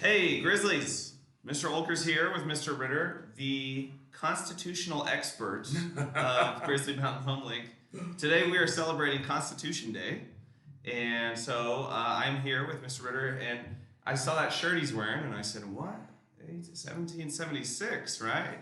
Hey, Grizzlies! Mr. Olker's here with Mr. Ritter, the constitutional expert of Grizzly Mountain Home Link. Today we are celebrating Constitution Day, and so I'm here with Mr. Ritter, and I saw that shirt he's wearing, and I said, "What? 1776, right?"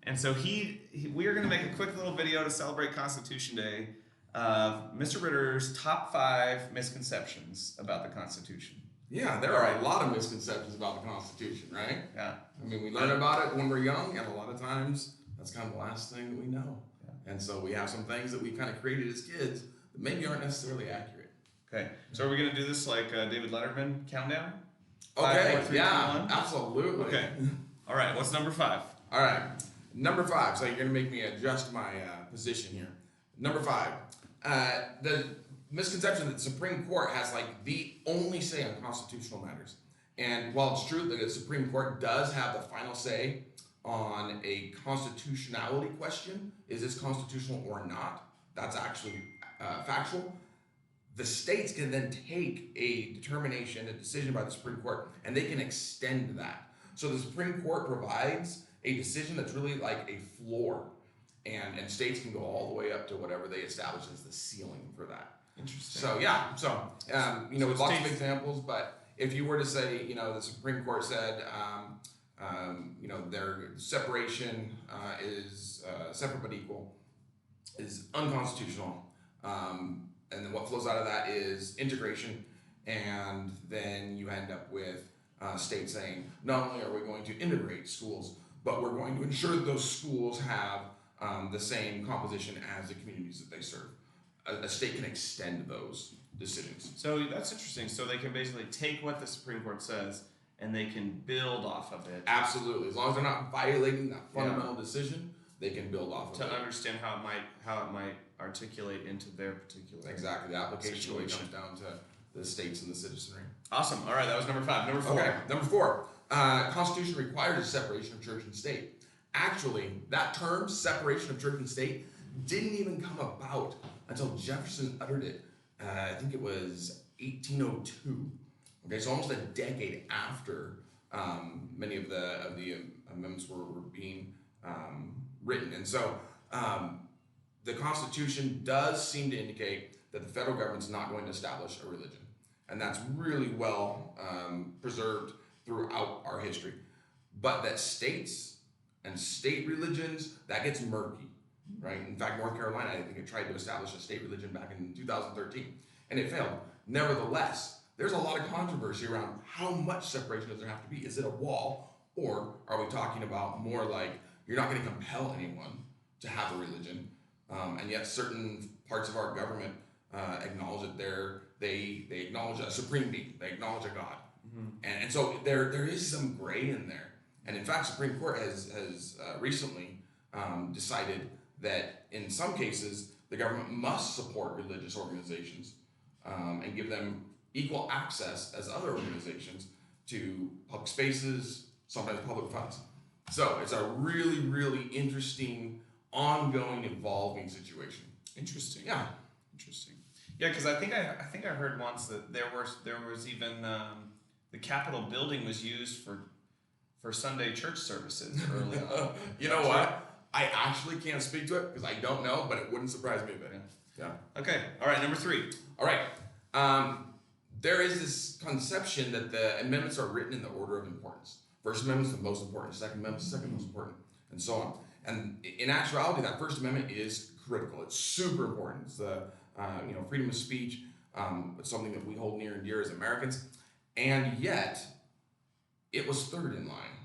And so we are going to make a quick little video to celebrate Constitution Day of Mr. Ritter's top 5 misconceptions about the Constitution. Yeah, there are a lot of misconceptions about the Constitution, right? Yeah. I mean, we learn about it when we're young, and a lot of times that's kind of the last thing that we know. Yeah. And so we have some things that we kind of created as kids that maybe aren't necessarily accurate. Okay, so are we going to do this like David Letterman countdown? Okay, 5, 4, 3, yeah, 2, 1? absolutely. Okay, all right, what's number 5? All right, number 5. So you're going to make me adjust my position here. Number 5, the misconception that the Supreme Court has like the only say on constitutional matters. And while it's true that the Supreme Court does have the final say on a constitutionality question, is this constitutional or not? That's actually factual. The states can then take a determination, a decision by the Supreme Court, and they can extend that. So the Supreme Court provides a decision that's really like a floor, and states can go all the way up to whatever they establish as the ceiling for that. Interesting. So yeah, with lots of examples, but if you were to say, the Supreme Court said, their separation is separate but equal, is unconstitutional, and then what flows out of that is integration, and then you end up with states saying, not only are we going to integrate schools, but we're going to ensure that those schools have the same composition as the communities that they serve. A state can extend those decisions. So that's interesting. So they can basically take what the Supreme Court says and they can build off of it. Absolutely. As long as they're not violating that fundamental decision, they can build off of it. To understand how it might articulate into their particular exactly. The application really situation. comes down to the states and the citizenry. Awesome. All right, that was number 5. Number 4. Okay, number 4. Constitution requires a separation of church and state. Actually, that term, separation of church and state, didn't even come about until Jefferson uttered it. I think it was 1802. Okay, so almost a decade after many of the amendments were being written. And so the Constitution does seem to indicate that the federal government's not going to establish a religion. And that's really well preserved throughout our history. But that states and state religions, that gets murky. Right? In fact, North Carolina, I think it tried to establish a state religion back in 2013, and it failed. Nevertheless, there's a lot of controversy around how much separation does there have to be. Is it a wall, or are we talking about more like you're not going to compel anyone to have a religion, and yet certain parts of our government acknowledge that they acknowledge a supreme being, they acknowledge a God, and so there is some gray in there. And in fact, Supreme Court has recently decided that in some cases, the government must support religious organizations and give them equal access as other organizations to public spaces, sometimes public funds. So it's a really, really interesting, ongoing, evolving situation. Interesting. Yeah. Interesting. Yeah, because I think I heard once that there was even the Capitol building was used for Sunday church services early on. You know what? I actually can't speak to it because I don't know, but it wouldn't surprise me a bit. Yeah. Okay. All right. Number 3. All right. There is this conception that the amendments are written in the order of importance. First Amendment is the most important. Second Amendment is the second most important, and so on. And in actuality, that First Amendment is critical. It's super important. It's the freedom of speech. It's something that we hold near and dear as Americans, and yet it was third in line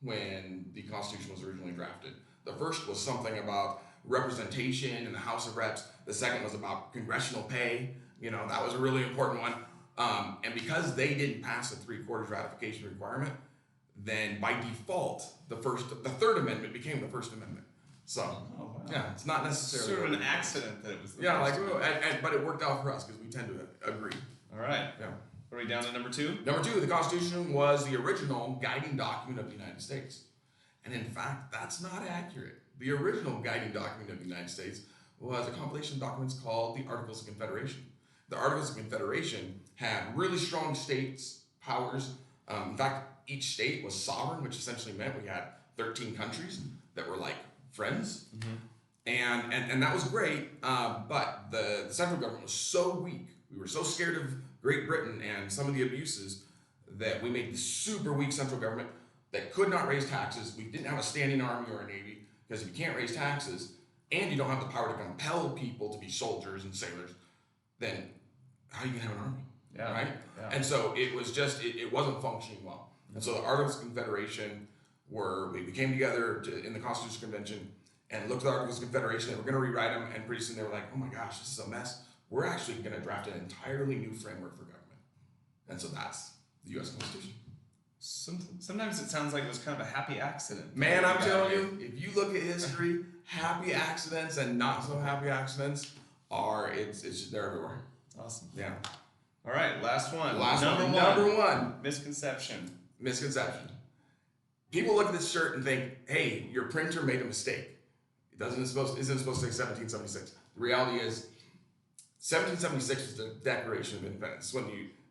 when the Constitution was originally drafted. The first was something about representation in the House of Reps. The second was about congressional pay. That was a really important one. And because they didn't pass the 3/4 ratification requirement, then by default, the Third Amendment became the First Amendment. So, yeah, it's not necessarily sort of an accident that it was. But it worked out for us because we tend to agree. All right. Yeah. Are we down to number 2? Number 2, the Constitution was the original guiding document of the United States. And in fact, that's not accurate. The original guiding document of the United States was a compilation of documents called the Articles of Confederation. The Articles of Confederation had really strong states' powers In fact, each state was sovereign, which essentially meant we had 13 countries that were like friends. And that was great, but the central government was so weak. We were so scared of Great Britain and some of the abuses that we made this super weak central government that could not raise taxes. We didn't have a standing army or a navy, because if you can't raise taxes and you don't have the power to compel people to be soldiers and sailors, then how are you gonna have an army? Yeah. Right? Yeah. And so it was just, it wasn't functioning well. And so the Articles of Confederation we came together in the Constitutional Convention and looked at the Articles of Confederation, and we're gonna rewrite them, and pretty soon they were like, oh my gosh, this is a mess. We're actually gonna draft an entirely new framework for government. And so that's the US Constitution. Sometimes it sounds like it was kind of a happy accident. Man, I'm telling you, if you look at history, happy accidents and not so happy accidents they're everywhere. Awesome. Yeah. All right, last one. Number one. Misconception. Misconception. People look at this shirt and think, hey, your printer made a mistake. Isn't supposed to say 1776. The reality is 1776 was the Declaration of Independence. When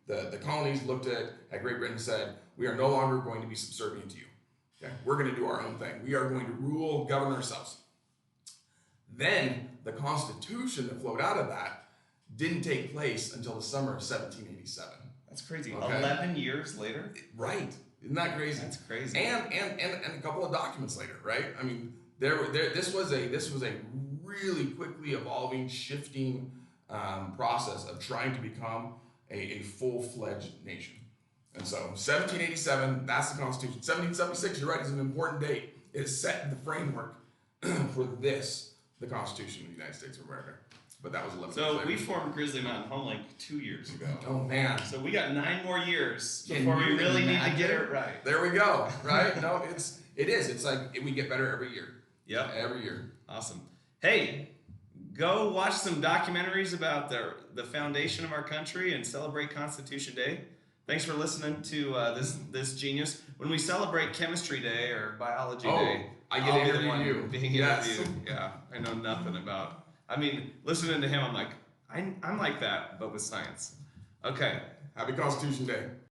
the colonies looked at Great Britain and said, we are no longer going to be subservient to you. Okay? We're going to do our own thing. We are going to rule, govern ourselves. Then the Constitution that flowed out of that didn't take place until the summer of 1787. That's crazy. Okay. 11 years later? Right. Isn't that crazy? That's crazy. And a couple of documents later, right? I mean, this was a really quickly evolving, shifting process of trying to become a full-fledged nation. And so 1787, that's the Constitution. 1776, you're right, is an important date. It is set the framework for the Constitution of the United States of America. But that was 11 years So later. we formed Grizzly Mountain Homelink 2 years ago. Oh man. So we got 9 more years Can before we you really need to imagine? get it right. There we go, right? No, it is. It's like we get better every year. Yep. Every year. Awesome. Hey, go watch some documentaries about the foundation of our country and celebrate Constitution Day. Thanks for listening to this genius. When we celebrate Chemistry Day or Biology Day, I get I'll be the interviewed one you. being Yes. interviewed. Yeah, I know nothing about. I mean, listening to him, I'm like, I'm like that, but with science. Okay. Happy Constitution Day.